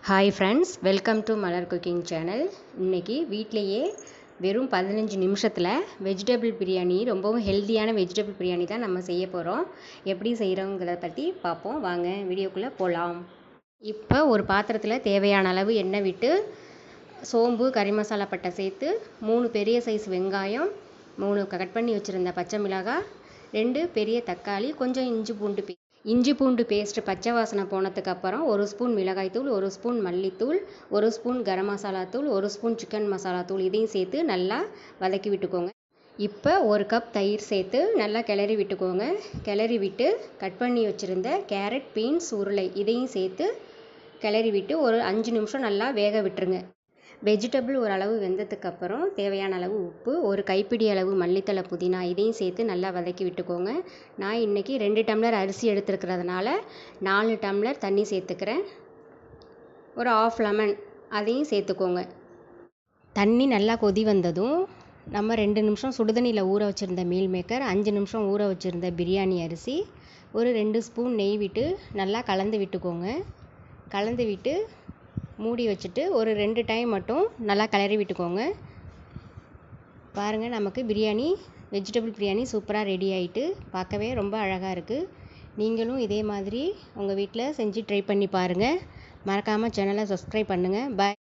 Hi friends, welcome to Malar cooking channel. இன்றைக்கி வீட்டிலையே வெறும் 15 நிமிஷத்தில் வெஜிடபிள் பிரியாணி, ரொம்பவும் ஹெல்த்தியான வெஜிடபிள் பிரியாணி தான் நம்ம செய்ய போகிறோம். எப்படி செய்கிறோங்கிறத பற்றி பார்ப்போம். வாங்க வீடியோக்குள்ளே போகலாம். இப்போ ஒரு பாத்திரத்தில் தேவையான அளவு எண்ணெய் விட்டு சோம்பு, கறி மசாலா பட்டை சேர்த்து 3 பெரிய சைஸ் வெங்காயம், 3 கட் பண்ணி வச்சுருந்த பச்சை மிளகாய், 2 பெரிய தக்காளி, கொஞ்சம் இஞ்சி பூண்டு பேஸ்ட்டு பச்சை வாசனை போனதுக்கப்புறம் 1 ஸ்பூன் மிளகாய்த்தூள், 1 ஸ்பூன் மல்லித்தூள், 1 ஸ்பூன் கரம் மசாலா தூள், 1 ஸ்பூன் சிக்கன் மசாலா தூள் இதையும் சேர்த்து நல்லா வதக்கி விட்டுக்கோங்க. இப்போ 1 கப் தயிர் சேர்த்து நல்லா கிளறி விட்டுக்கோங்க. கிளறி விட்டு கட் பண்ணி வச்சுருந்த கேரட், பீன்ஸ், உருளை இதையும் சேர்த்து கிளறி விட்டு ஒரு 5 நிமிஷம் நல்லா வேக விட்டுருங்க. வெஜிடபிள் ஓரளவு வெந்ததுக்கப்புறம் தேவையான அளவு உப்பு, ஒரு கைப்பிடி அளவு மல்லித்தழை, புதினா இதையும் சேர்த்து நல்லா வதக்கி விட்டுக்கோங்க. நான் இன்றைக்கி 2 டம்ளர் அரிசி எடுத்துருக்கிறதுனால 4 டம்ளர் தண்ணி சேர்த்துக்கிறேன். ஒரு ஆஃப் லெமன் அதையும் சேர்த்துக்கோங்க. தண்ணி நல்லா கொதி வந்ததும் நம்ம 2 நிமிஷம் சுடுதண்ணியில் ஊற வச்சுருந்த மீல் மேக்கர், 5 நிமிஷம் ஊற வச்சுருந்த பிரியாணி அரிசி, ஒரு 2 ஸ்பூன் நெய் விட்டு நல்லா கலந்து விட்டுக்கோங்க. கலந்து விட்டு மூடி வச்சுட்டு ஒரு 2 டைம் மட்டும் நல்லா கிளறி விட்டுக்கோங்க. பாருங்கள், நமக்கு வெஜிடபிள் பிரியாணி சூப்பராக ரெடி ஆகிட்டு பார்க்கவே ரொம்ப அழகாக இருக்குது. நீங்களும் இதே மாதிரி உங்கள் வீட்டில் செஞ்சு ட்ரை பண்ணி பாருங்கள். மறக்காமல் சேனலை சப்ஸ்கிரைப் பண்ணுங்கள். பாய்.